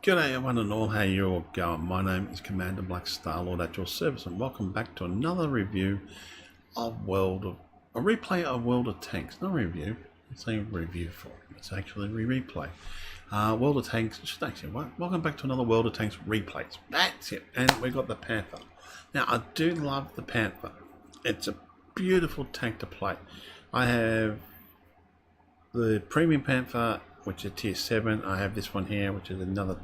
G'day everyone and all, how you all going? My name is Commander Black Starlord at your service and welcome back to another review of a replay of World of Tanks. Not a review, it's a review for it. It's actually a replay. World of Tanks, welcome back to another World of Tanks replays. That's it, and we got the Panther. Now I do love the Panther. It's a beautiful tank to play. I have the Premium Panther, which is tier 7. I have this one here, which is another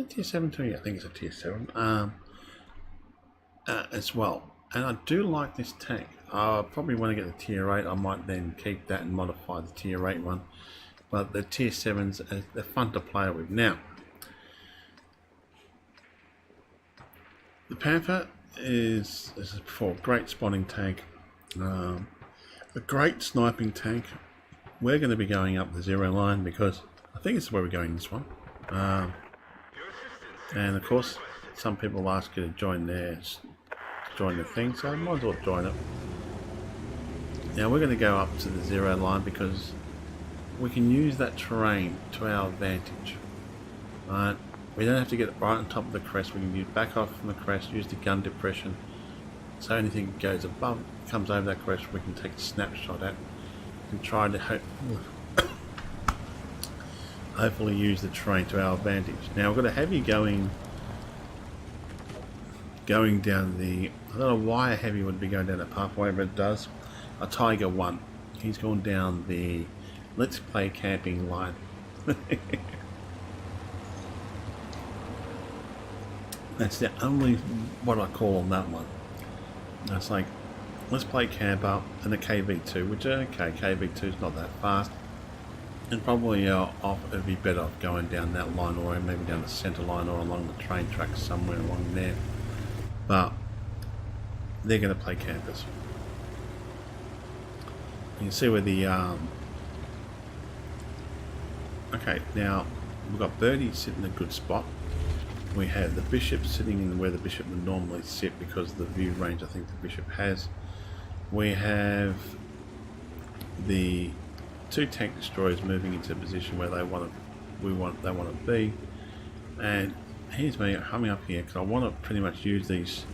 tier 7 too. Yeah, I think it's a tier 7 as well. And I do like this tank. I probably want to get the tier 8. I might then keep that and modify the tier 8 one. But the tier 7s, they're fun to play with. Now, the Panther is a great spotting tank, a great sniping tank. We're going to be going up the 0 line because I think it's where we're going this one. And of course, some people ask you to join the thing, so I might as well join it. Now we're going to go up to the 0 line because we can use that terrain to our advantage. Right? We don't have to get right on top of the crest. We can back off from the crest, use the gun depression, so anything goes above, comes over that crest, we can take a snapshot at and try to hopefully use the terrain to our advantage. Now we've got a heavy going down the, I don't know why a heavy would be going down that pathway, but it does. A Tiger 1. He's gone down the let's play camping line. That's the only what I call on that one. It's like let's play camper and a KV2, which okay, KV2 is not that fast. And probably it'd be better off going down that line or maybe down the centre line or along the train tracks somewhere along there. But they're going to play campers. You can see where the okay, now we've got Birdie sitting in a good spot. We have the Bishop sitting in where the Bishop would normally sit because of the view range I think the Bishop has. We have the 2 tank destroyers moving into a position where they want to be, and here's me coming up here because I want to pretty much use these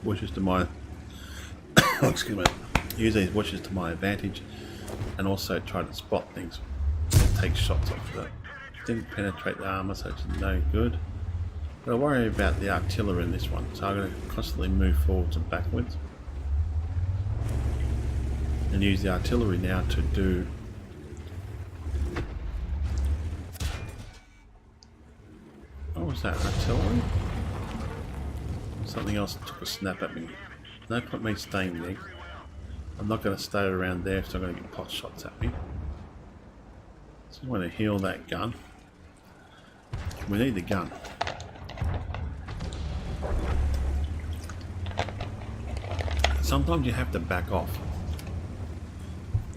bushes to my excuse me, use these bushes to my advantage, and also try to spot things and take shots off that. Didn't penetrate the armor, so it's no good. But I worry about the artillery in this one, so I'm going to constantly move forwards and backwards. And use the artillery now to do what was that, artillery? Something else took a snap at me. No point me staying there. I'm not going to stay around there so I'm going to get pot shots at me. So I want to heal that gun. We need the gun. Sometimes you have to back off.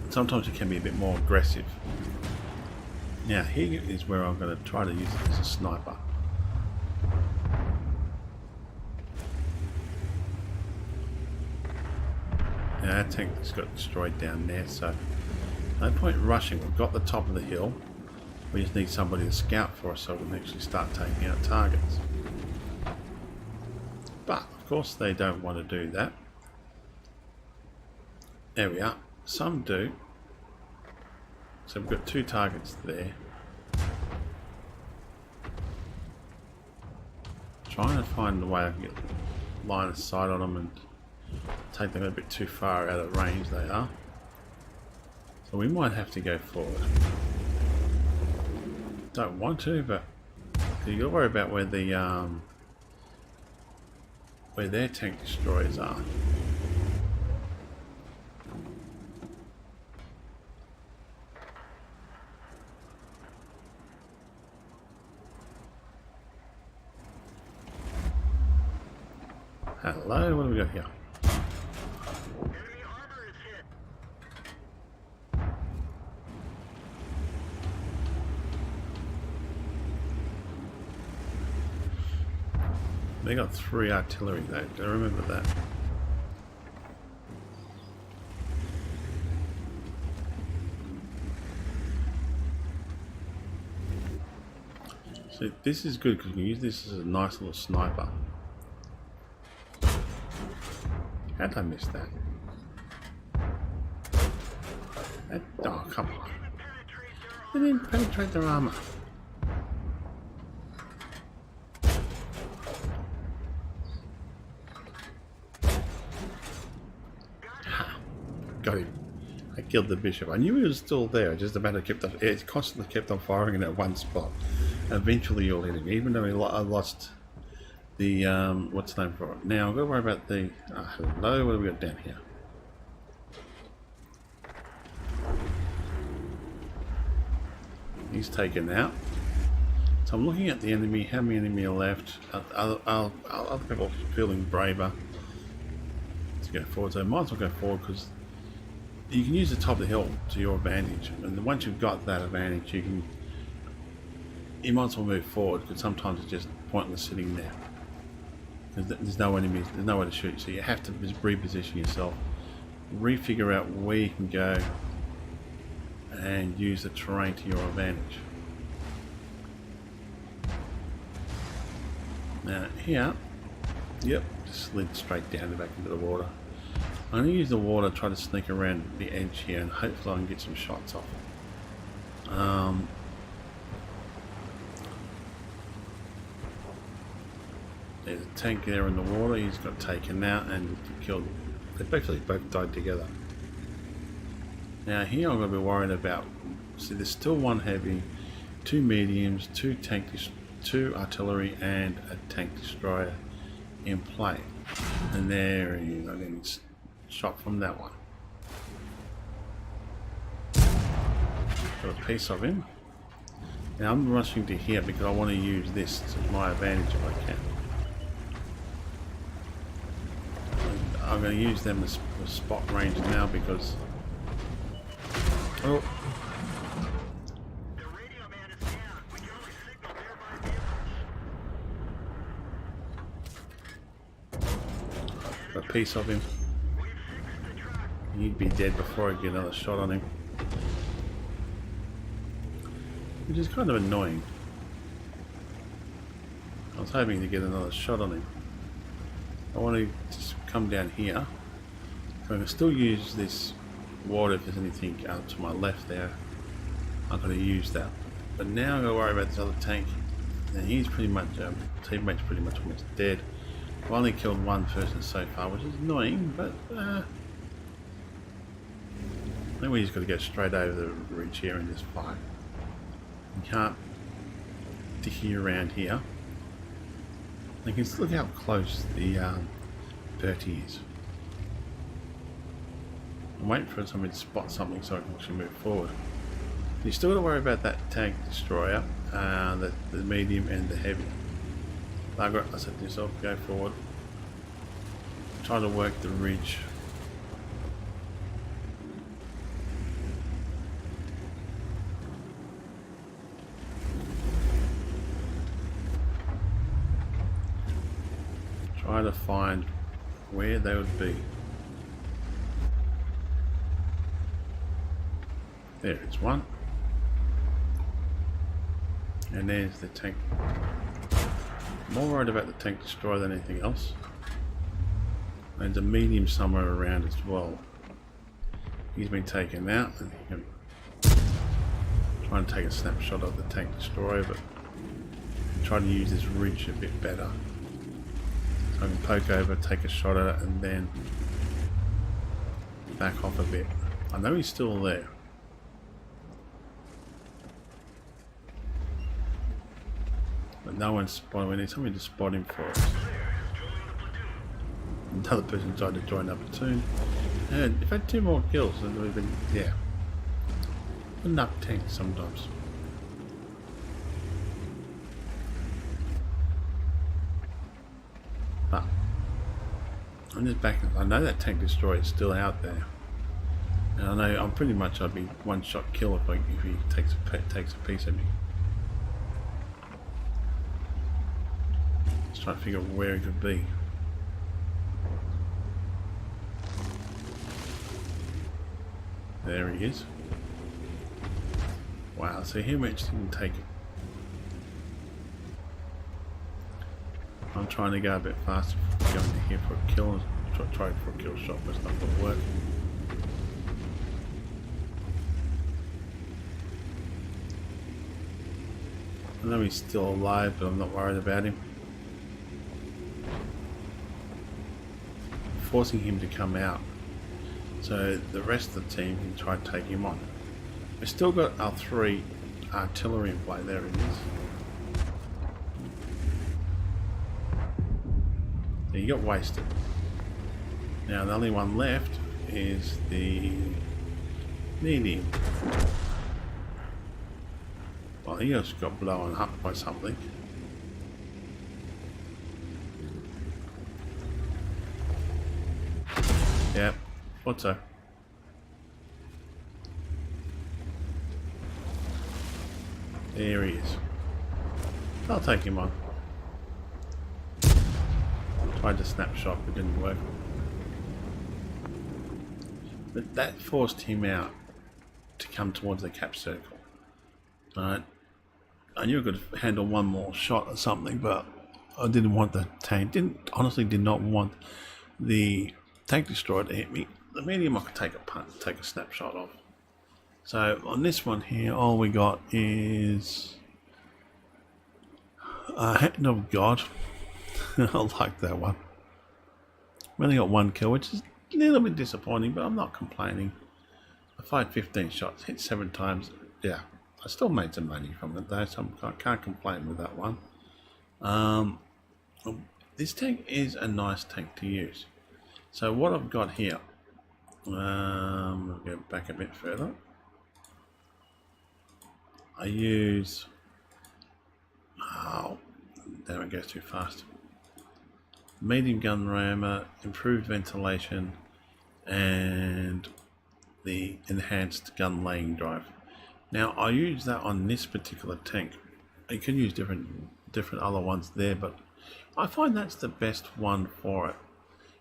Sometimes it can be a bit more aggressive. Now here is where I'm going to try to use it as a sniper. Now our tank just got destroyed down there, so no point rushing. We've got the top of the hill. We just need somebody to scout for us so we can actually start taking out targets. But of course they don't want to do that. There we are. Some do. So we've got 2 targets there. Trying to find a way I can get line of sight on them and take them a bit too far out of range they are. So we might have to go forward. Don't want to, but you gotta worry about where the where their tank destroyers are. Hello, what do we got here? They got 3 artillery though, do I remember that? So this is good because you can use this as a nice little sniper. How did I miss that? Oh, come on. They didn't penetrate their armor. Ha! Got him. I killed the bishop. I knew he was still there, just a matter kept on, it constantly kept on firing in that one spot. Eventually you'll hit him, even though I lost the, what's the name for it? Now, I've got to worry about the, hello, what have we got down here? He's taken out. So I'm looking at the enemy, how many enemy are left, other people feeling braver to go forward, so I might as well go forward because you can use the top of the hill to your advantage, and once you've got that advantage you might as well move forward because sometimes it's just pointless sitting there. There's no enemies, there's nowhere to shoot, so you have to just reposition yourself, refigure out where you can go and use the terrain to your advantage. Now here, yep, just slid straight down and back into the water. I'm going to use the water to try to sneak around the edge here and hopefully I can get some shots off. There's a tank there in the water, he's got taken out and killed. They basically both died together. Now here I'm going to be worried about, see there's still one heavy, two mediums, two artillery and a tank destroyer in play. And there he is, I'm getting shot from that one. Got a piece of him. Now I'm rushing to here because I want to use this to my advantage if I can. And I'm going to use them as spot range now because oh. A piece of him. He'd be dead before I get another shot on him. Which is kind of annoying. I was hoping to get another shot on him. I want to just come down here. I can still use this water if there's anything to my left there. I'm going to use that. But now I'm going to worry about this other tank. And he's pretty much, teammate's pretty much almost dead. I've only killed one person so far, which is annoying, but I think we just got to go straight over the ridge here and just fight. You can't dicky around here. You can look how close the Bertie is. I'm waiting for somebody to spot something so I can actually move forward. You still got to worry about that tank destroyer, the medium and the heavy. I said to myself, go forward. Try to work the ridge. Try to find where they would be. There is one. And there's the tank. I'm more worried about the tank destroyer than anything else. There's a medium somewhere around as well. He's been taken out and he can try and take a snapshot of the tank destroyer, but try to use this ridge a bit better. So I can poke over, take a shot at it and then back off a bit. I know he's still there. But no one's spotting. We need somebody to spot him for us. Another person tried to join our platoon. And if I had 2 more kills, then we've been, yeah. Enough tanks sometimes. But I'm just back. I know that tank destroyer is still out there. And I know I'm pretty much I'd be one-shot kill if he takes a piece of me. Just trying to figure out where he could be. There he is. Wow, so he actually didn't take I'm trying to go a bit faster, going to here for a kill, try for a kill shot, but it's not going to work. I know he's still alive, but I'm not worried about him. Forcing him to come out so the rest of the team can try and take him on. We've still got our 3 artillery in play. There it is. He got wasted. Now the only one left is the medium. Well, he just got blown up by something. Yeah, thought so. There he is. I'll take him on. Tried to snapshot, but didn't work. But that forced him out to come towards the cap circle. Alright. I knew I could handle one more shot or something, but I didn't want the tank. Honestly did not want the tank destroyer to hit me. The medium I could take a punt, take a snapshot of. So on this one here, all we got is Hand of God. I like that one. We only got 1 kill, which is a little bit disappointing, but I'm not complaining. I fired 15 shots, hit 7 times. Yeah, I still made some money from it though, so I can't complain with that one. This tank is a nice tank to use. So what I've got here, I'll go back a bit further. I use, oh, damn, it goes too fast. Medium gun rammer, improved ventilation, and the enhanced gun laying drive. Now I use that on this particular tank. You can use different other ones there, but I find that's the best one for it.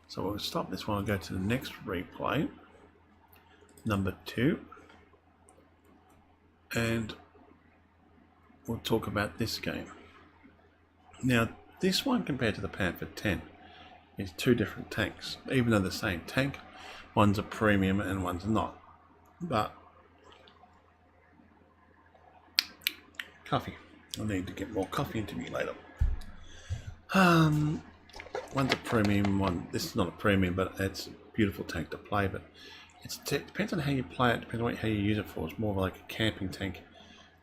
So we'll stop this one and go to the next replay, number 2, and we'll talk about this game. Now this one compared to the Panther 10 is 2 different tanks, even though the same tank. One's a premium and one's not. But coffee. I need to get more coffee into me later. One's a premium one. This is not a premium, but it's a beautiful tank to play. But it depends on how you play it. Depends on how you use it for. It's more like a camping tank,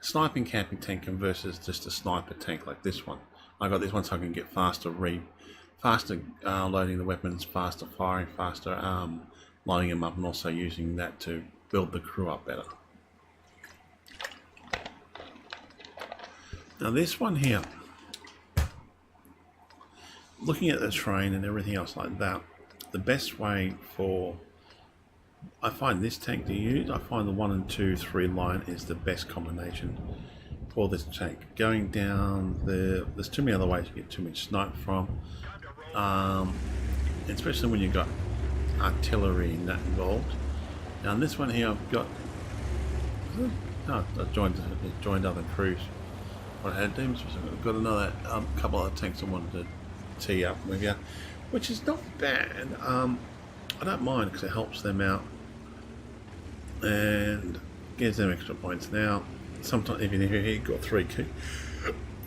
a sniping camping tank, versus just a sniper tank like this one. I got this one so I can get faster loading the weapons, faster firing, faster lining them up, and also using that to build the crew up better. Now this one here, looking at the terrain and everything else like that, the best way for, I find this tank to use, I find the 1 and 2, 3 line is the best combination for this tank. Going down there's too many other ways to get too much snipe from, especially when you've got artillery in that involved. Now on this one here I've got, I joined other crews. What I had to do was I've got another couple other tanks I wanted to tee up with you, which is not bad. I don't mind because it helps them out and gives them extra points. Now sometimes even if you got 3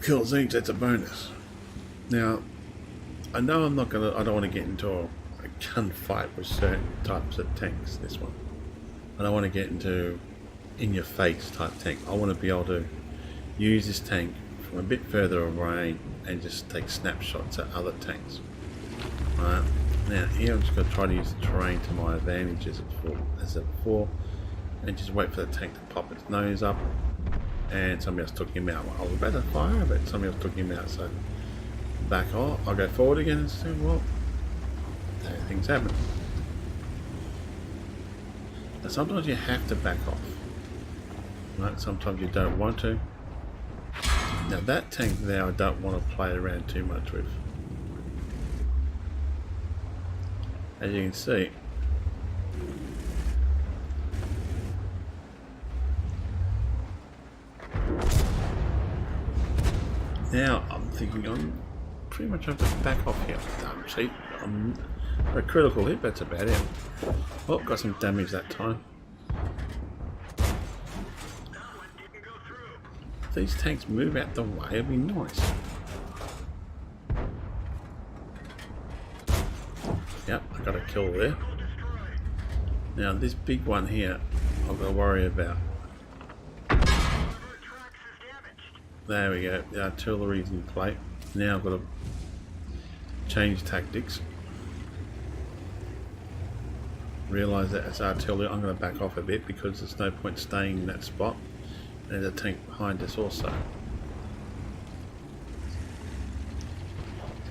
kills each, that's a bonus. Now I know I don't want to get into a gunfight with certain types of tanks. This one I don't want to get into in your face type tank. I want to be able to use this tank from a bit further away and just take snapshots at other tanks. Alright, now here I'm just going to try to use the terrain to my advantage as before, and just wait for the tank to pop its nose up, and somebody else took him out. Well, I was about to fire, but somebody else took him out, so back off. I'll go forward again and say, well, things happen. Now sometimes you have to back off, right? Sometimes you don't want to. Now that tank there I don't want to play around too much with. As you can see, now I'm thinking I'm pretty much have to back off here. See, I'm a critical hit, that's about it. Oh, got some damage that time. If these tanks move out the way, it'd be nice. Yep, I got a kill there. Now this big one here, I've got to worry about. There we go, the artillery's in play. Now I've got to change tactics. Realise that it's artillery, I'm going to back off a bit because there's no point staying in that spot. There's a tank behind us also.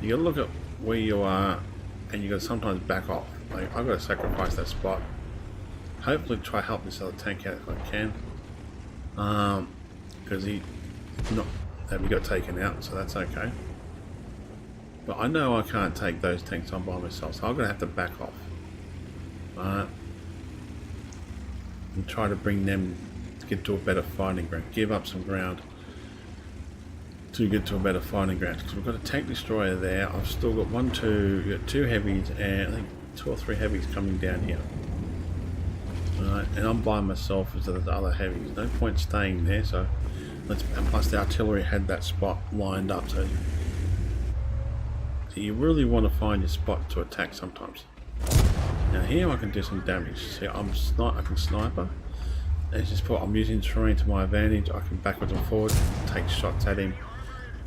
You got to look at where you are and you got to sometimes back off. Like, I've got to sacrifice that spot. Hopefully try to help this other tank out if I can. Because he got taken out, so that's okay. But I know I can't take those tanks on by myself, so I'm going to have to back off. And try to bring them to get to a better fighting ground. Give up some ground to get to a better fighting ground. Because we've got a tank destroyer there. I've still got two heavies, and I think 2 or 3 heavies coming down here. And I'm by myself as the other heavies. No point staying there. So and plus the artillery had that spot lined up. So you really want to find your spot to attack sometimes. Now here I can do some damage. See, I can sniper. It's just I'm using terrain to my advantage. I can backwards and forwards, take shots at him,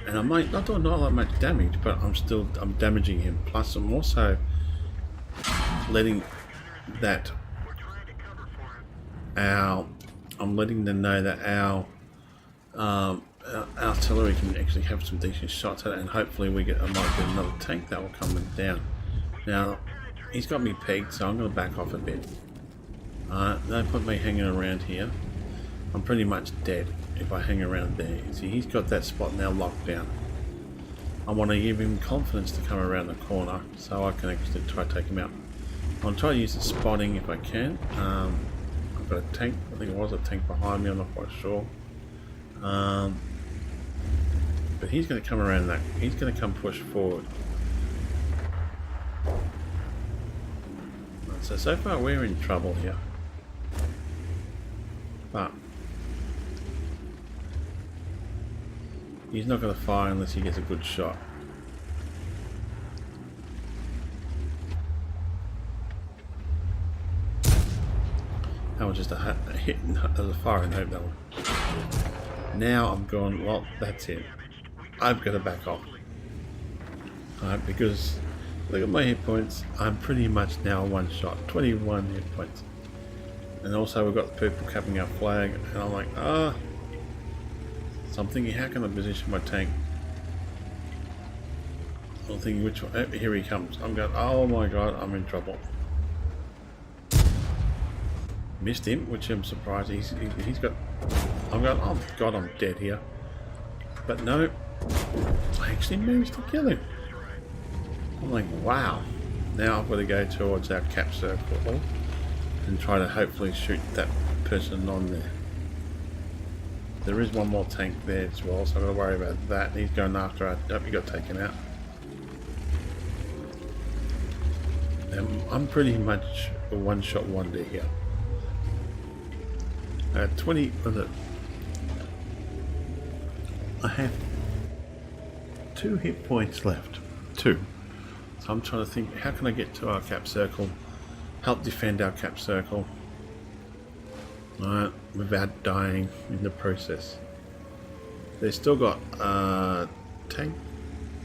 and I might not do that much damage, but I'm damaging him. Plus I'm also letting that I'm letting them know that our artillery can actually have some decent shots at it, and hopefully I might get another tank that will come down. Now he's got me pegged, so I'm going to back off a bit. Don't put me hanging around here. I'm pretty much dead if I hang around there. See, he's got that spot now locked down. I want to give him confidence to come around the corner so I can actually try to take him out. I'll try to use the spotting if I can. I've got a tank. I think it was a tank behind me. I'm not quite sure. But he's going to come around that. He's going to come push forward. So far we're in trouble here. But he's not going to fire unless he gets a good shot. That was just a hit and a fire and hope that one. Now I'm going, well, that's it. I've got to back off. Because look at my hit points. I'm pretty much now one shot, 21 hit points. And also we've got the people capping our flag, and I'm like, so I'm thinking, how can I position my tank? I'm thinking, which one? Oh, here he comes. I'm going, oh my god, I'm in trouble. Missed him, which I'm surprised. He's got. I'm going, oh god, I'm dead here. But no, I actually managed to kill him. I'm like, wow. Now I've got to go towards our cap circle and try to hopefully shoot that person on there. There is one more tank there as well, so I've got to worry about that. He's going after our... Oh, he got taken out. I'm pretty much a one-shot wonder here. 20... Was it? I have 2 hit points left. 2. So I'm trying to think, how can I get to our cap circle? Help defend our cap circle. Without dying in the process. They've still got a tank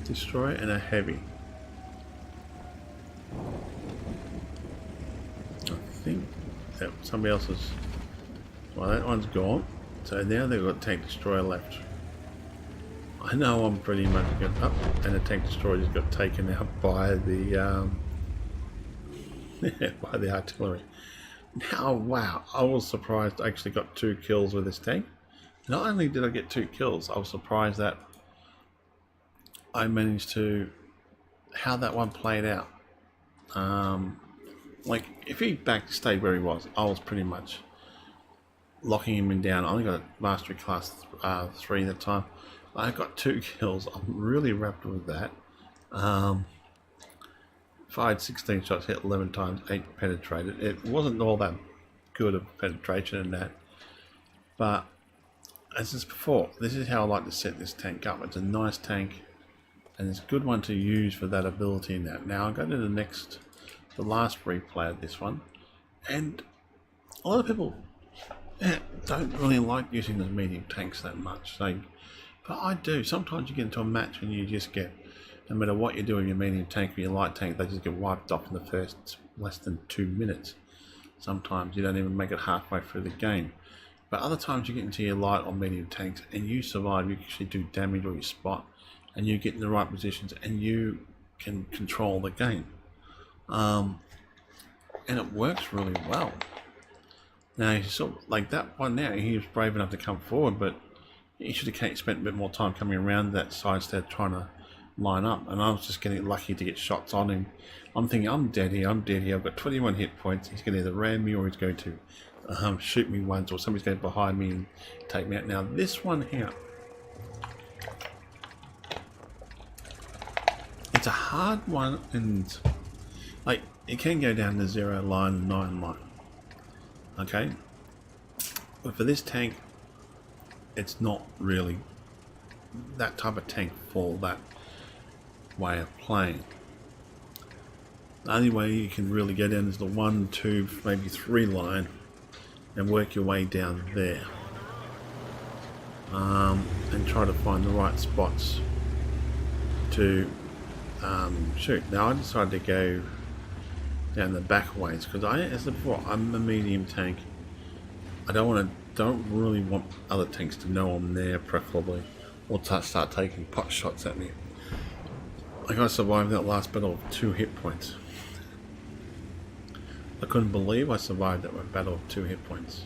destroyer and a heavy. I think that somebody else is... Well, that one's gone. So now they've got tank destroyer left. I know I'm pretty much good up, and the tank destroyer just got taken out by the by the artillery. Now, wow, I was surprised I actually got 2 kills with this tank. Not only did I get 2 kills, I was surprised that I managed to... how that one played out. Like, if he stayed where he was, I was pretty much locking him down. I only got a mastery class 3 at the time. I got 2 kills. I'm really wrapped with that. Fired 16 shots, hit 11 times, 8 penetrated. It wasn't all that good of penetration in that, but as is before, this is how I like to set this tank up. It's a nice tank, and it's a good one to use for that ability in that. Now I'll go to the last replay of this one, and a lot of people don't really like using the medium tanks that much. So, but I do. Sometimes you get into a match and you just get, no matter what you do in your medium tank or your light tank, they just get wiped off in the first less than 2 minutes. Sometimes you don't even make it halfway through the game. But other times you get into your light or medium tanks and you survive, you actually do damage or you spot, and you get in the right positions and you can control the game. And it works really well. Now, sort of like that one now, he was brave enough to come forward, but he should have spent a bit more time coming around that side instead of trying to line up. And I was just getting lucky to get shots on him. I'm thinking, I'm dead here, I've got 21 hit points. He's going to either ram me or he's going to shoot me once, or somebody's going behind me and take me out. Now, this one here, it's a hard one, and like it can go down to 0 line and 9 line. Okay, but for this tank, it's not really that type of tank for that way of playing. The only way you can really go down is the 1, 2, maybe 3 line and work your way down there, and try to find the right spots to shoot. Now I decided to go down the back ways because as I said before, I'm a medium tank. I don't really want other tanks to know I'm there, preferably, or to start taking pot shots at me. Like I survived that last battle with 2 hit points. I couldn't believe I survived that battle with 2 hit points,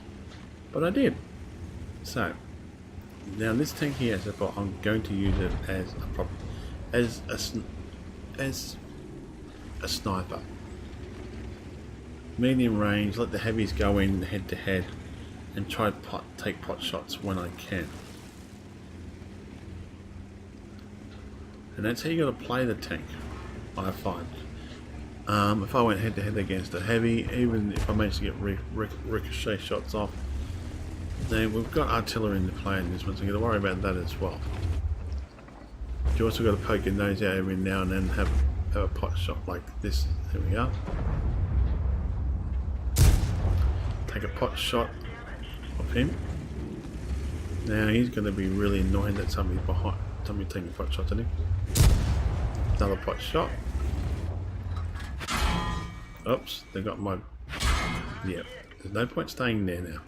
but I did. So now this tank here, as I thought, I'm going to use it as a sniper. Medium range, let the heavies go in head to head and try to take pot shots when I can. And that's how you got to play the tank, I find. If I went head to head against a heavy, even if I managed to get ricochet shots off, then we've got artillery in the play in this one, so you got to worry about that as well. You also got to poke your nose out every now and then, have a pot shot like this. There we are. Take a pot shot of him. Now he's going to be really annoying that somebody's behind, somebody taking pot shots at him. Another pot shot. Oops, they got my... Yep, there's no point staying there now.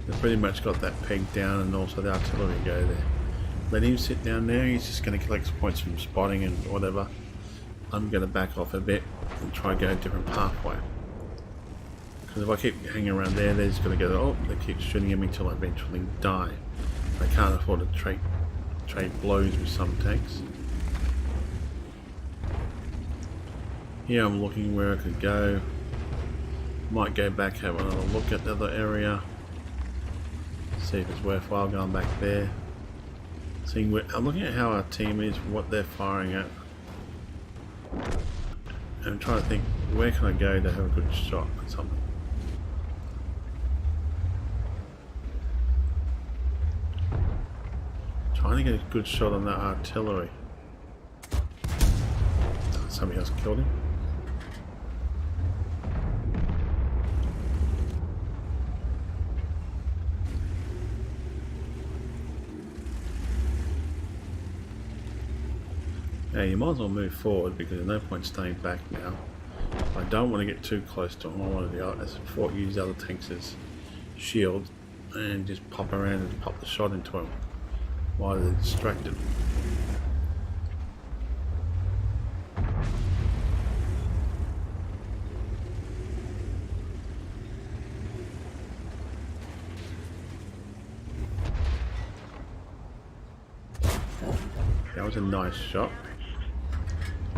They've pretty much got that peg down, and also the artillery go there. Let him sit down there, he's just going to collect points from spotting and whatever. I'm going to back off a bit and try and go a different pathway. Because if I keep hanging around there, they're just going to go, oh, they keep shooting at me till I eventually die. I can't afford to trade blows with some tanks. Here I'm looking where I could go. Might go back, have another look at the other area. See if it's worthwhile going back there. Seeing where, I'm looking at how our team is, what they're firing at. And I'm trying to think, where can I go to have a good shot at something. Trying to get a good shot on that artillery. Somebody else killed him. Now you might as well move forward because there's no point staying back now. I don't want to get too close to them. I want to use the other tanks as shields and just pop around and pop the shot into them while they're distracted. That was a nice shot.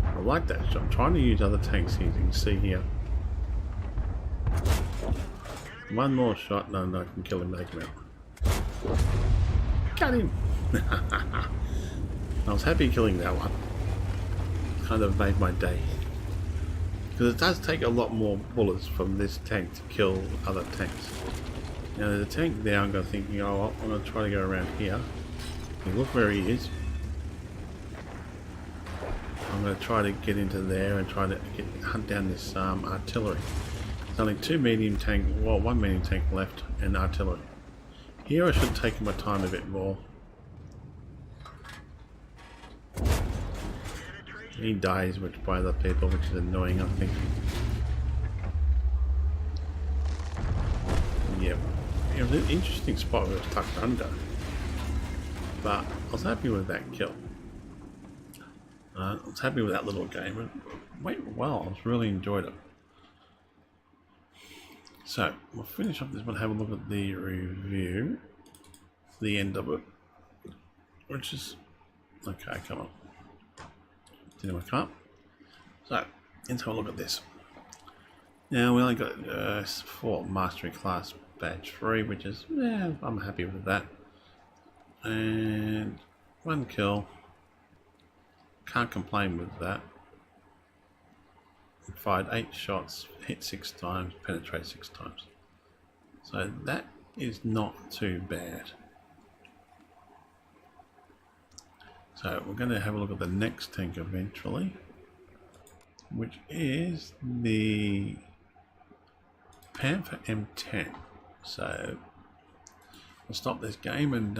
I like that shot. I'm trying to use other tanks here, you can see here. One more shot, no, I can kill him, take him out. Got him! I was happy killing that one. Kind of made my day. Because it does take a lot more bullets from this tank to kill other tanks. Now there's a tank there, I'm thinking, oh, I'm going to try to go around here. And look where he is. I'm going to try to get into there and try to hunt down this artillery. There's only two medium tank, well, one medium tank left and artillery. Here I should take my time a bit more. He dies by other people, which is annoying, I think. Yeah, it was an interesting spot where it was tucked under. But I was happy with that kill. I was happy with that little game. It went well, I really enjoyed it. So, we'll finish off this one, have a look at the review. The end of it. Which is... okay, come on. Didn't work up. So, let's have a look at this. Now, we only got 4 Mastery Class Badge 3, which is, yeah, I'm happy with that. And 1 kill. Can't complain with that. Fired 8 shots, hit 6 times, penetrate 6 times. So that is not too bad. So we're going to have a look at the next tank eventually, which is the Panther M10. So we'll stop this game and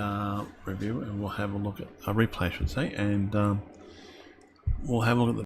review it, and we'll have a look at a replay, I should say, and we'll have a look at the